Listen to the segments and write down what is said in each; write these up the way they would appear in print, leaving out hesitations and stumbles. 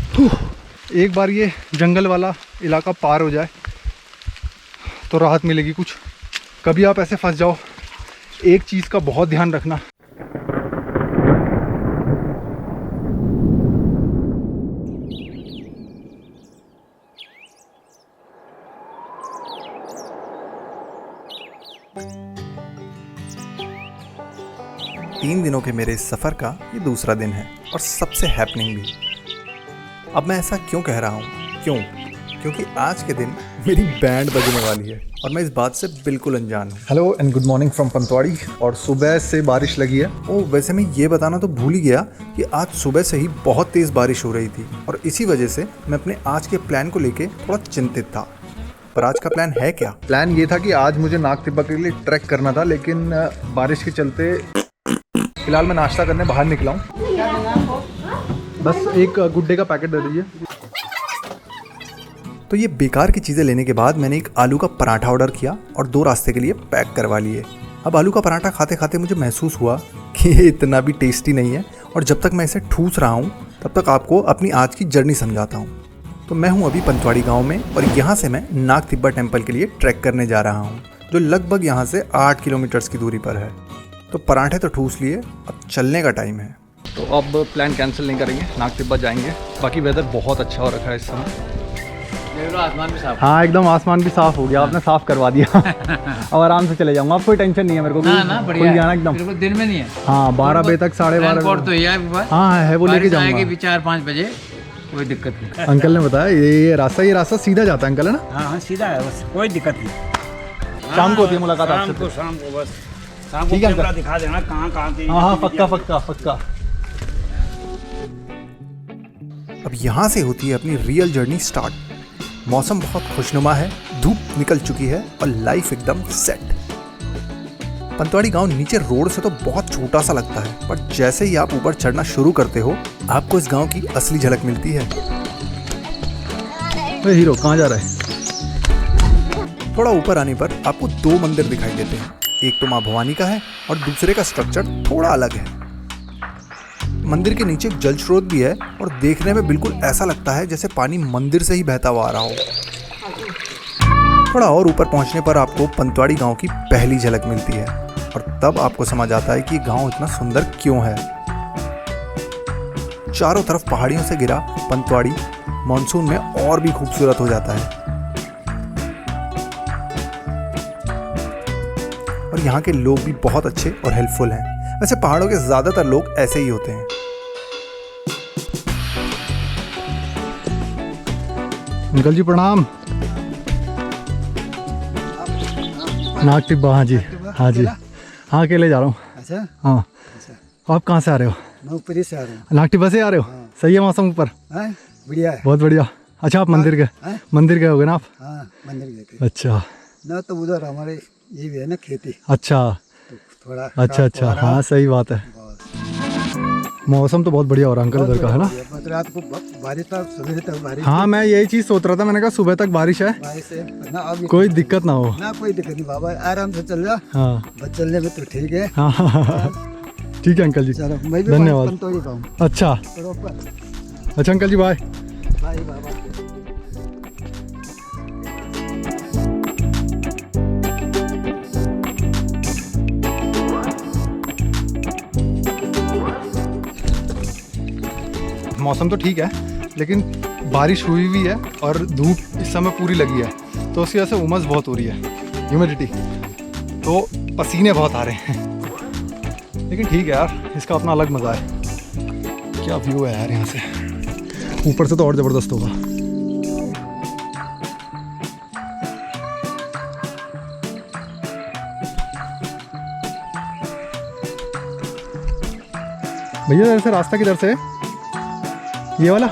एक बार ये जंगल वाला इलाका पार हो जाए तो राहत मिलेगी कुछ। कभी आप ऐसे फंस जाओ, एक चीज़ का बहुत ध्यान रखना, 3 दिनों के मेरे इस सफ़र का ये दूसरा दिन है और सबसे हैपनिंग भी। अब मैं ऐसा क्यों कह रहा हूँ? क्योंकि आज के दिन मेरी बैंड बजने वाली है और मैं इस बात से बिल्कुल अनजान हूँ। Hello and good morning from Pantwadi. और सुबह से बारिश लगी है। ओह, वैसे मैं ये बताना तो भूल ही गया कि आज सुबह से ही बहुत तेज़ बारिश हो रही थी और इसी वजह से मैं अपने आज के प्लान को लेके थोड़ा चिंतित था। पर आज का प्लान है क्या? प्लान ये था कि आज मुझे नाग तिब्बा के लिए ट्रैक करना था, लेकिन बारिश के चलते फिलहाल मैं नाश्ता करने बाहर निकला हूँ। बस एक गुड्डे का पैकेट दे दीजिए। तो ये बेकार की चीज़ें लेने के बाद मैंने एक आलू का पराठा ऑर्डर किया और 2 रास्ते के लिए पैक करवा लिए। अब आलू का पराठा खाते खाते मुझे महसूस हुआ कि ये इतना भी टेस्टी नहीं है और जब तक मैं इसे ठूस रहा हूँ तब तक आपको अपनी आज की जर्नी समझाता हूँ। तो मैं हूँ अभी पंतवाड़ी गाँव में और यहाँ से मैं नाग तिब्बा टेम्पल के लिए ट्रैक करने जा रहा हूँ, जो लगभग यहाँ से 8 किलोमीटर्स की दूरी पर है। तो पराठे तो ठूस लिए, अब चलने का टाइम है। तो अब प्लान कैंसिल नहीं करेंगे, नाग तिब्बा जाएंगे। बाकी वेदर बहुत अच्छा हो रखा है इस समय। आसमान भी साफ। हाँ, एकदम आसमान भी साफ हो गया। आपने साफ करवा दिया। अब आराम से चले जाऊंगा, अब कोई टेंशन नहीं है मेरे को। ना बढ़िया जाना एकदम बिल्कुल, दिन में नहीं है। हाँ, 12 बजे तक 12:30 तो है। हाँ है, वो लेके जाऊंगा। 4-5 बजे कोई दिक्कत नहीं। अंकल ने बताया ये रास्ता सीधा जाता है अंकल, है ना? हाँ सीधा है, बस कोई दिक्कत नहीं। शाम को होती है मुलाकात आपसे। शाम को बस शाम को ठीक है कैमरा दिखा देना कहाँ थी। हाँ पक्का। अब यहाँ से होती है अपनी रियल जर्नी स्टार्ट। मौसम बहुत खुशनुमा है, धूप निकल चुकी है और लाइफ एकदम सेट। पंतवाड़ी गांव नीचे रोड से तो बहुत छोटा सा लगता है, पर जैसे ही आप ऊपर चढ़ना शुरू करते हो आपको इस गांव की असली झलक मिलती है। हीरो कहाँ जा रहा है? थोड़ा ऊपर आने पर आपको 2 मंदिर दिखाई देते हैं। एक तो माँ भवानी का है और दूसरे का स्ट्रक्चर थोड़ा अलग है। मंदिर के नीचे एक जल स्रोत भी है और देखने में बिल्कुल ऐसा लगता है जैसे पानी मंदिर से ही बहता हुआ आ रहा हो। थोड़ा और ऊपर पहुंचने पर आपको पंतवाड़ी गांव की पहली झलक मिलती है और तब आपको समझ आता है कि गांव इतना सुंदर क्यों है। चारों तरफ पहाड़ियों से घिरा पंतवाड़ी मानसून में और भी खूबसूरत हो जाता है और यहाँ के लोग भी बहुत अच्छे और हेल्पफुल हैं। वैसे पहाड़ों के ज्यादातर लोग ऐसे ही होते हैं। अंकल जी प्रणाम। नाग तिब्बा? हाँ जी। हाँ अकेले जा रहा हूँ। अच्छा हाँ। आप कहाँ से आ रहे हो? मैं ऊपर से आ रहा हूँ। नाग तिब्बा से आ रहे हो? हाँ। सही है मौसम ऊपर? हाँ, बढ़िया है। बहुत बढ़िया। अच्छा, आप मंदिर गए होगे ना आप? हाँ, मंदिर गए थे। अच्छा ना तो उधर हमारे ये भी है ना खेती। अच्छा तो थोड़ा अच्छा। हाँ सही बात है। मौसम तो बहुत बढ़िया हो रहा है अंकल उधर का, है ना? मतलब रात को बारिश था, सुबह तक बारिश। हाँ, मैं यही चीज़ सोच रहा था। मैंने कहा सुबह तक बारिश है, बारिश है ना, अब कोई दिक्कत ना हो। ना कोई दिक्कत नहीं बाबा, आराम से चल जा। हाँ बस चलने में तो ठीक है। हाँ ठीक है अंकल जी, चलो, मैं भी धन्यवाद। पंतवाड़ी का हूँ। अच्छा अच्छा अंकल जी, बाय। बाय बाबा। मौसम तो ठीक है, लेकिन बारिश हुई भी है और धूप इस समय पूरी लगी है, तो उसकी वजह से उमस बहुत हो रही है, ह्यूमिडिटी, तो पसीने बहुत आ रहे हैं। लेकिन ठीक है यार, इसका अपना अलग मज़ा है। क्या व्यू है यार यहाँ से, ऊपर से तो और ज़बरदस्त होगा। भैया इधर से रास्ता किधर से है? ये वाला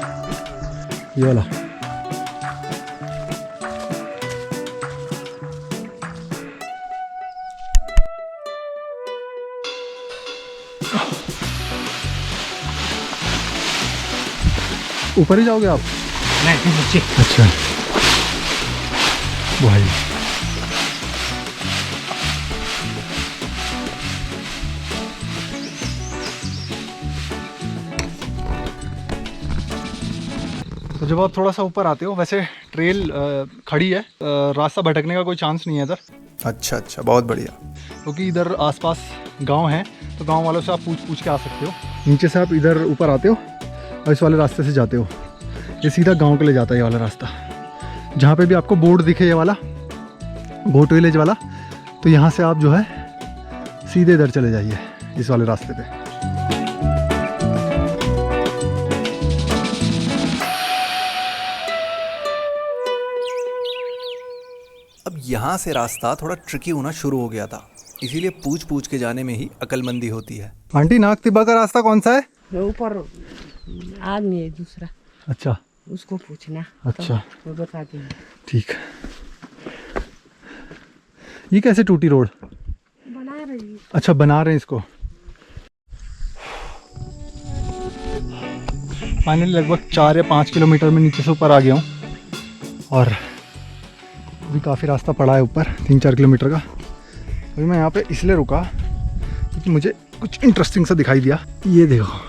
ऊपर ही जाओगे आप? नहीं नीचे। अच्छा भाई, तो जब आप थोड़ा सा ऊपर आते हो, वैसे ट्रेल खड़ी है, रास्ता भटकने का कोई चांस नहीं है इधर, अच्छा अच्छा, बहुत बढ़िया। क्योंकि इधर आसपास गांव हैं, तो गांव वालों से आप पूछ के आ सकते हो। नीचे से आप इधर ऊपर आते हो और इस वाले रास्ते से जाते हो, ये सीधा गांव के लिए जाता है ये वाला रास्ता। जहाँ पे भी आपको बोर्ड दिखे ये वाला गोट विलेज वाला, तो यहाँ से आप जो है सीधे इधर चले जाइए इस वाले रास्ते पे। अब यहाँ से रास्ता थोड़ा ट्रिकी होना शुरू हो गया था, इसीलिए पूछ पूछ के जाने में ही अक्लमंदी होती है। आंटी, नाग तिब्बा का रास्ता कौन सा है? वो ऊपर आदमी है दूसरा, अच्छा उसको पूछना। अच्छा, तो बता देंगे। ठीक। ये कैसे टूटी रोड? बना रही है। अच्छा, बना रहे हैं इसको। फाइनली लगभग 4 या 5 किलोमीटर में नीचे से ऊपर आ गया हूँ, और अभी काफ़ी रास्ता पड़ा है ऊपर, 3-4 किलोमीटर का। अभी मैं यहाँ पे इसलिए रुका क्योंकि मुझे कुछ इंटरेस्टिंग सा दिखाई दिया। ये देखो,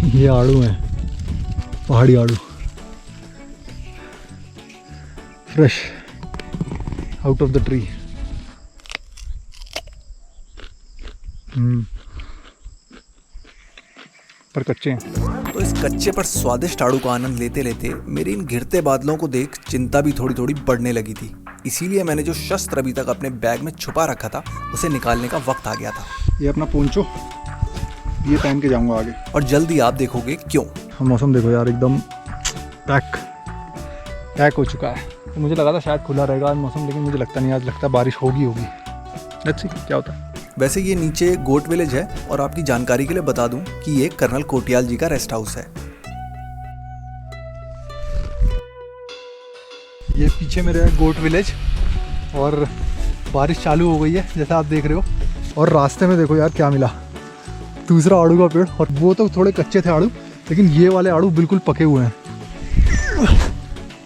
ये आड़ू है, पहाड़ी आड़ू, fresh out of the tree. पर कच्चे हैं। तो इस कच्चे पर स्वादिष्ट आड़ू का आनंद लेते लेते मेरी इन घिरते बादलों को देख चिंता भी थोड़ी थोड़ी बढ़ने लगी थी। इसीलिए मैंने जो शस्त्र अभी तक अपने बैग में छुपा रखा था उसे निकालने का वक्त आ गया था। ये अपना पोंचो ये पहन के जाऊंगा आगे, और जल्दी आप देखोगे क्यों। मौसम देखो यार, एकदम पैक हो चुका है। तो मुझे लगा था शायद खुला रहेगा आज मौसम, लेकिन मुझे लगता नहीं, आज लगता है बारिश होगी। लेट्स सी क्या होता है। वैसे ये नीचे गोट विलेज है, और आपकी जानकारी के लिए बता दूं कि ये कर्नल कोटियाल जी का रेस्ट हाउस है। ये पीछे मेरे है गोट विलेज, और बारिश चालू हो गई है जैसा आप देख रहे हो। और रास्ते में देखो यार क्या मिला, दूसरा आड़ू का पेड़। और वो तो थोड़े कच्चे थे आड़ू, लेकिन ये वाले आड़ू बिल्कुल पके हुए हैं।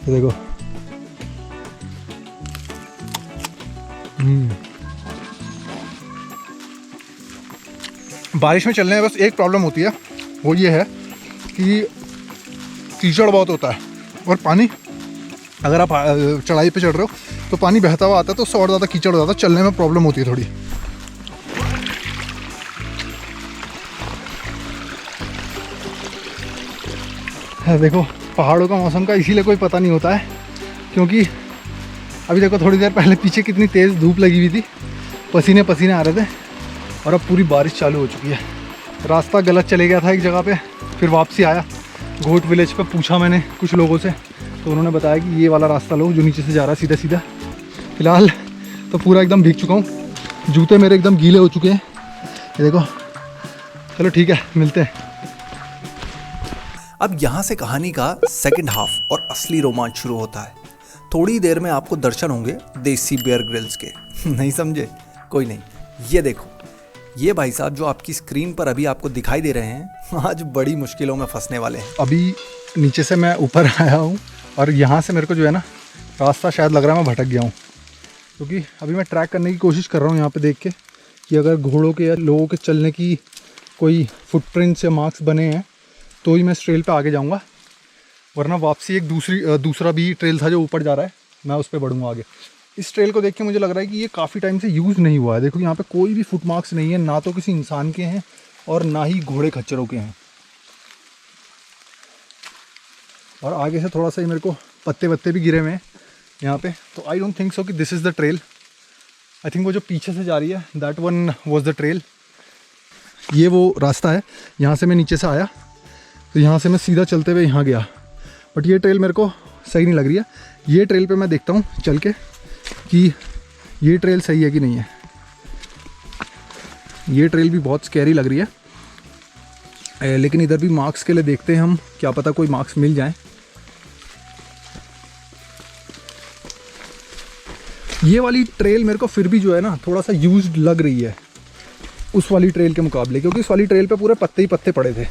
ये देखो, बारिश में चलने में बस एक प्रॉब्लम होती है, वो ये है कि कीचड़ बहुत होता है, और पानी अगर आप चढ़ाई पे चढ़ रहे हो तो पानी बहता हुआ आता है, तो उससे और ज़्यादा कीचड़ हो जाता है, चलने में प्रॉब्लम होती है थोड़ी। देखो, पहाड़ों का मौसम का इसीलिए कोई पता नहीं होता है, क्योंकि अभी देखो थोड़ी देर पहले पीछे कितनी तेज़ धूप लगी हुई थी, पसीने पसीने आ रहे थे, और अब पूरी बारिश चालू हो चुकी है। रास्ता गलत चले गया था एक जगह पे, फिर वापसी आया गोट विलेज पे, पूछा मैंने कुछ लोगों से, तो उन्होंने बताया कि ये वाला रास्ता लो जो नीचे से जा रहा है सीधा सीधा। फिलहाल तो पूरा एकदम भीग चुका हूँ, जूते मेरे एकदम गीले हो चुके हैं, ये देखो। चलो ठीक है, मिलते हैं। अब यहाँ से कहानी का सेकंड हाफ और असली रोमांच शुरू होता है। थोड़ी देर में आपको दर्शन होंगे देसी बेयर ग्रिल्स के। नहीं समझे? कोई नहीं, ये देखो, ये भाई साहब जो आपकी स्क्रीन पर अभी आपको दिखाई दे रहे हैं, आज बड़ी मुश्किलों में फंसने वाले हैं। अभी नीचे से मैं ऊपर आया हूँ, और यहाँ से मेरे को जो है ना, रास्ता शायद लग रहा है मैं भटक गया हूँ, क्योंकि अभी मैं ट्रैक करने की कोशिश कर रहा हूँ यहाँ पे देख के कि अगर घोड़ों के या लोगों के चलने की कोई फुटप्रिंट्स या मार्क्स बने हैं तो ही मैं इस ट्रेल पे आगे जाऊँगा, वरना वापसी एक दूसरा भी ट्रेल था जो ऊपर जा रहा है, मैं उस पर बढ़ूँगा आगे। इस ट्रेल को देख के मुझे लग रहा है कि ये काफ़ी टाइम से यूज़ नहीं हुआ है। देखो यहाँ पे कोई भी फुट मार्क्स नहीं है, ना तो किसी इंसान के हैं और ना ही घोड़े खच्चरों के हैं। और आगे से थोड़ा सा ही मेरे को पत्ते वत्ते भी गिरे हुए हैं यहाँ पे, तो आई डोंट थिंक सो कि this is the trail. I think वो जो पीछे से जा रही है, that one was the trail. ये वो रास्ता है, यहाँ से मैं नीचे से आया, तो यहाँ से मैं सीधा चलते हुए यहाँ गया, बट ये ट्रेल मेरे को सही नहीं लग रही है। ये ट्रेल पे मैं देखता हूँ चल के कि ये ट्रेल सही है कि नहीं है। ये ट्रेल भी बहुत स्कैरी लग रही है, लेकिन इधर भी मार्क्स के लिए देखते हैं हम, क्या पता कोई मार्क्स मिल जाए। ये वाली ट्रेल मेरे को फिर भी जो है ना थोड़ा सा यूज्ड लग रही है उस वाली ट्रेल के मुकाबले, क्योंकि उस वाली ट्रेल पे पूरे पत्ते ही पत्ते पड़े थे।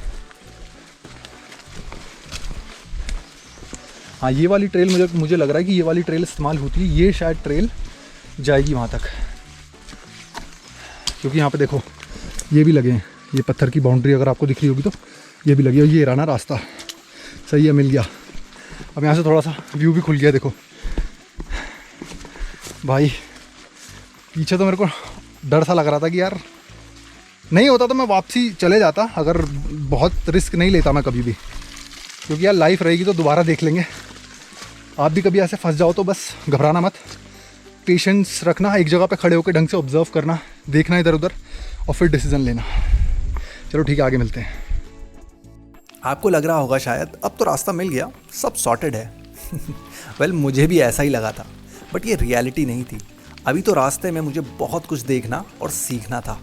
हाँ, ये वाली ट्रेल मुझे लग रहा है कि ये वाली ट्रेल इस्तेमाल होती है, ये शायद ट्रेल जाएगी वहाँ तक, क्योंकि यहाँ पे देखो ये भी लगे हैं, ये पत्थर की बाउंड्री अगर आपको दिख रही होगी तो ये भी लगी है, ये रहा ना रास्ता। सही है, मिल गया। अब यहाँ से थोड़ा सा व्यू भी खुल गया। देखो भाई, पीछे तो मेरे को डर सा लग रहा था कि यार नहीं होता तो मैं वापसी चले जाता, अगर बहुत रिस्क नहीं लेता मैं कभी भी, क्योंकि यार लाइफ रहेगी तो दोबारा देख लेंगे। आप भी कभी ऐसे फंस जाओ तो बस घबराना मत, पेशेंस रखना, एक जगह पे खड़े होकर ढंग से ऑब्जर्व करना, देखना इधर उधर और फिर डिसीजन लेना। चलो ठीक है, आगे मिलते हैं। आपको लग रहा होगा शायद अब तो रास्ता मिल गया, सब सॉर्टेड है। वेल मुझे भी ऐसा ही लगा था, बट ये रियलिटी नहीं थी। अभी तो रास्ते में मुझे बहुत कुछ देखना और सीखना था।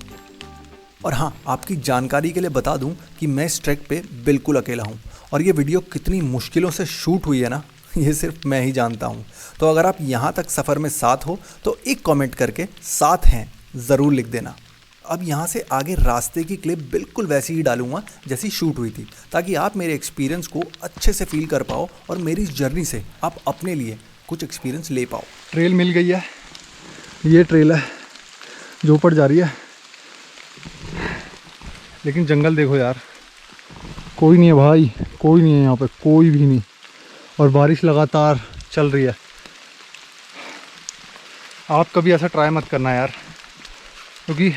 और हाँ, आपकी जानकारी के लिए बता दूं कि मैं इस ट्रैक पे बिल्कुल अकेला हूँ, और ये वीडियो कितनी मुश्किलों से शूट हुई है ना, ये सिर्फ मैं ही जानता हूँ। तो अगर आप यहाँ तक सफ़र में साथ हो तो एक कमेंट करके साथ हैं ज़रूर लिख देना। अब यहाँ से आगे रास्ते की क्लिप बिल्कुल वैसी ही डालूंगा जैसी शूट हुई थी, ताकि आप मेरे एक्सपीरियंस को अच्छे से फील कर पाओ और मेरी जर्नी से आप अपने लिए कुछ एक्सपीरियंस ले पाओ। ट्रेल मिल गई है, ये ट्रेल है जो ऊपर जा रही है, लेकिन जंगल देखो यार, कोई नहीं है भाई, कोई नहीं है यहाँ पे, कोई भी नहीं, और बारिश लगातार चल रही है। आप कभी ऐसा ट्राई मत करना यार, क्योंकि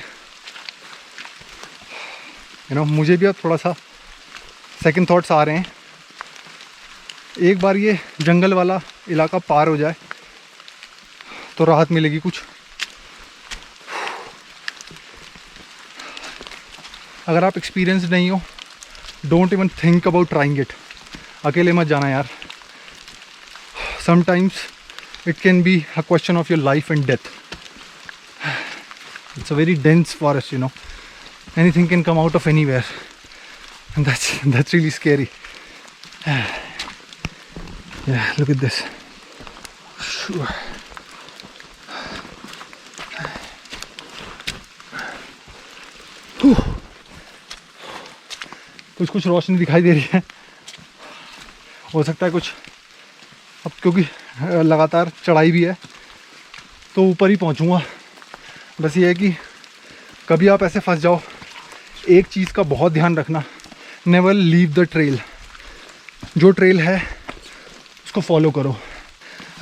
मुझे भी अब थोड़ा सा सेकंड थॉट्स आ रहे हैं। एक बार ये जंगल वाला इलाका पार हो जाए तो राहत मिलेगी कुछ। अगर आप एक्सपीरियंस नहीं हो, don't even think about trying it. अकेले मत जाना यार, sometimes it can be a question of your life and death. It's a very dense forest, anything can come out of anywhere, and that's really scary. Yeah, look at this. कुछ रोशनी दिखाई दे रही है, हो सकता है कुछ, अब क्योंकि लगातार चढ़ाई भी है तो ऊपर ही पहुंचूंगा। बस ये है कि कभी आप ऐसे फंस जाओ, एक चीज़ का बहुत ध्यान रखना, नेवर लीव द ट्रेल। जो ट्रेल है उसको फॉलो करो।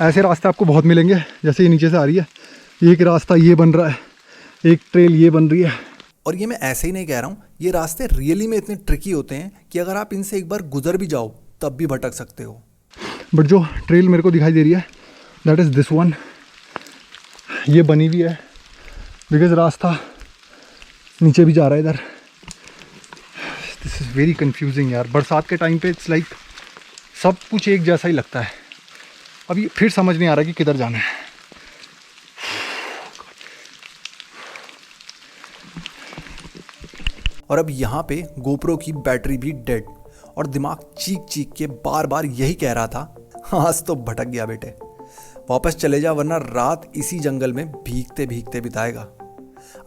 ऐसे रास्ते आपको बहुत मिलेंगे, जैसे ये नीचे से आ रही है, एक रास्ता ये बन रहा है, एक ट्रेल ये बन रही है। और ये मैं ऐसे ही नहीं कह रहा हूँ, ये रास्ते रियली में इतने ट्रिकी होते हैं कि अगर आप इनसे एक बार गुजर भी जाओ तब भी भटक सकते हो। बट जो ट्रेल मेरे को दिखाई दे रही है, दैट इज़ दिस वन। ये बनी हुई है बिकॉज रास्ता नीचे भी जा रहा है इधर। दिस इज़ वेरी कंफ्यूजिंग यार। बरसात के टाइम पे इट्स लाइक सब कुछ एक जैसा ही लगता है। अभी फिर समझ नहीं आ रहा कि किधर जाना है। और अब यहाँ पे गोप्रो की बैटरी भी डेड, और दिमाग चीख चीख के बार बार यही कह रहा था, आज तो भटक गया बेटे, वापस चले जा वरना रात इसी जंगल में भीगते भीगते बिताएगा।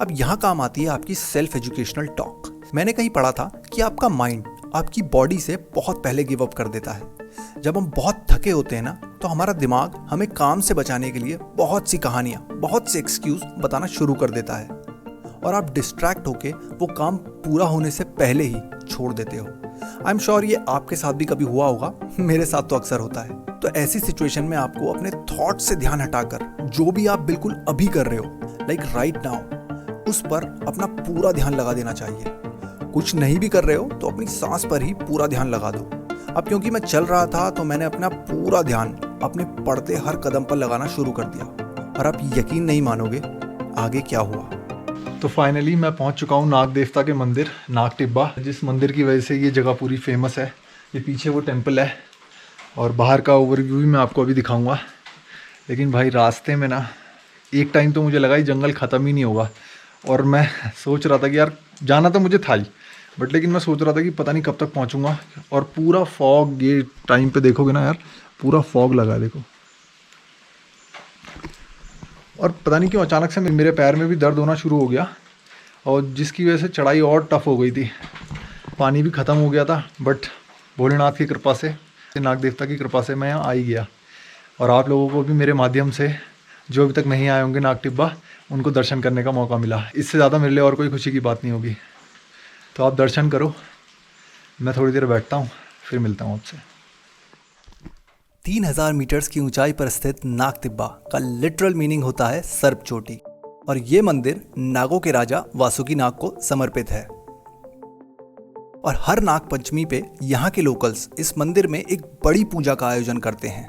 अब यहाँ काम आती है आपकी सेल्फ एजुकेशनल टॉक। मैंने कहीं पढ़ा था कि आपका माइंड आपकी बॉडी से बहुत पहले गिव अप कर देता है। जब हम बहुत थके होते हैं ना, तो हमारा दिमाग हमें काम से बचाने के लिए बहुत सी कहानियाँ, बहुत से एक्सक्यूज बताना शुरू कर देता है, और आप डिस्ट्रैक्ट होके वो काम पूरा होने से पहले ही छोड़ देते हो। आई एम श्योर ये आपके साथ भी कभी हुआ होगा, मेरे साथ तो अक्सर होता है। तो ऐसी सिचुएशन में आपको अपने थॉट से ध्यान हटाकर जो भी आप बिल्कुल अभी कर रहे हो, लाइक राइट नाउ, उस पर अपना पूरा ध्यान लगा देना चाहिए। कुछ नहीं भी कर रहे हो तो अपनी सांस पर ही पूरा ध्यान लगा दो। अब क्योंकि मैं चल रहा था तो मैंने अपना पूरा ध्यान अपने पड़ते हर कदम पर लगाना शुरू कर दिया, और आप यकीन नहीं मानोगे आगे क्या हुआ। तो फाइनली मैं पहुंच चुका हूं नाग देवता के मंदिर, नाग टिब्बा, जिस मंदिर की वजह से ये जगह पूरी फेमस है। ये पीछे वो टेम्पल है, और बाहर का ओवरव्यू भी मैं आपको अभी दिखाऊंगा। लेकिन भाई रास्ते में ना एक टाइम तो मुझे लगा ये जंगल ख़त्म ही नहीं होगा, और मैं सोच रहा था कि यार जाना तो मुझे था ही, बट लेकिन मैं सोच रहा था कि पता नहीं कब तक पहुंचूंगा। और पूरा फॉग, ये टाइम पे देखोगे ना यार, पूरा फॉग लगा है देखो। और पता नहीं क्यों अचानक से मेरे पैर में भी दर्द होना शुरू हो गया, और जिसकी वजह से चढ़ाई और टफ हो गई थी। पानी भी ख़त्म हो गया था, बट भोलेनाथ की कृपा से, नाग देवता की कृपा से मैं यहाँ आ ही गया। और आप लोगों को भी मेरे माध्यम से, जो अभी तक नहीं आए होंगे नाग टिब्बा, उनको दर्शन करने का मौका मिला। इससे ज़्यादा मेरे लिए और कोई खुशी की बात नहीं होगी। तो आप दर्शन करो, मैं थोड़ी देर बैठता हूँ, फिर मिलता हूँ आपसे। 3000 मीटर्स की ऊंचाई पर स्थित नाग तिब्बा का लिटरल मीनिंग होता है सर्प चोटी, और ये मंदिर नागों के राजा वासुकी नाग को समर्पित है। और हर नाग पंचमी पे यहाँ के लोकल्स इस मंदिर में एक बड़ी पूजा का आयोजन करते हैं,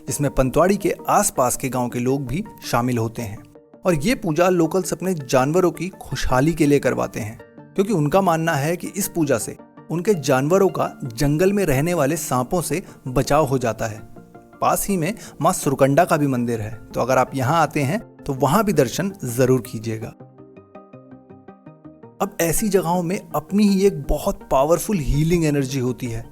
जिसमें पंतवाड़ी के आसपास के गांव के लोग भी शामिल होते हैं। और ये पूजा लोकल्स अपने जानवरों की खुशहाली के लिए करवाते हैं, क्योंकि उनका मानना है कि इस पूजा से उनके जानवरों का जंगल में रहने वाले सांपों से बचाव हो जाता है। पास ही में मां सुरकंडा का भी मंदिर है, तो अगर आप यहाँ आते हैं तो वहां भी दर्शन जरूर कीजिएगा। अब ऐसी जगहों में अपनी ही एक बहुत पावरफुल हीलिंग एनर्जी होती है।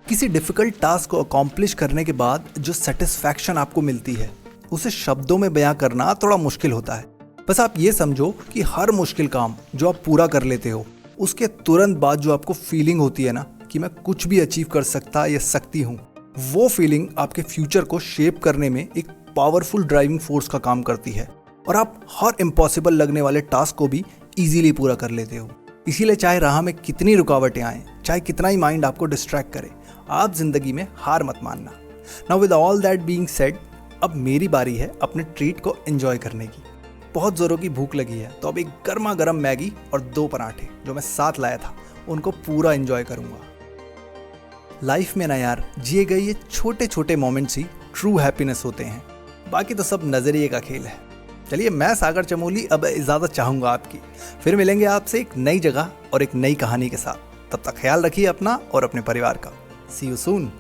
किसी डिफिकल्ट टास्क को अकॉम्प्लिश करने के बाद जो सेटिस्फैक्शन आपको मिलती है, उसे शब्दों में बयां करना थोड़ा मुश्किल होता है। बस आप ये समझो कि हर मुश्किल काम जो आप पूरा कर लेते हो, उसके तुरंत बाद जो आपको फीलिंग होती है ना कि मैं कुछ भी अचीव कर सकता या सकती हूँ, वो फीलिंग आपके फ्यूचर को शेप करने में एक पावरफुल ड्राइविंग फोर्स का काम करती है, और आप हर इम्पॉसिबल लगने वाले टास्क को भी इजीली पूरा कर लेते हो। इसीलिए चाहे राह में कितनी रुकावटें आएं, चाहे कितना ही माइंड आपको डिस्ट्रैक्ट करे, आप जिंदगी में हार मत मानना। Now with all that being said, अब मेरी बारी है अपने ट्रीट को एंजॉय करने की। बहुत ज़ोरों की भूख लगी है, तो अब एक गर्मा गर्म मैगी और 2 पराठे जो मैं साथ लाया था, उनको पूरा एंजॉय करूँगा। लाइफ में ना यार, जिए गए ये छोटे छोटे मोमेंट्स ही ट्रू हैप्पीनेस होते हैं, बाकी तो सब नज़रिए का खेल है। चलिए, मैं सागर चमोली अब इजाज़त चाहूँगा आपकी। फिर मिलेंगे आपसे एक नई जगह और एक नई कहानी के साथ। तब तक ख्याल रखिए अपना और अपने परिवार का। सी यू सून।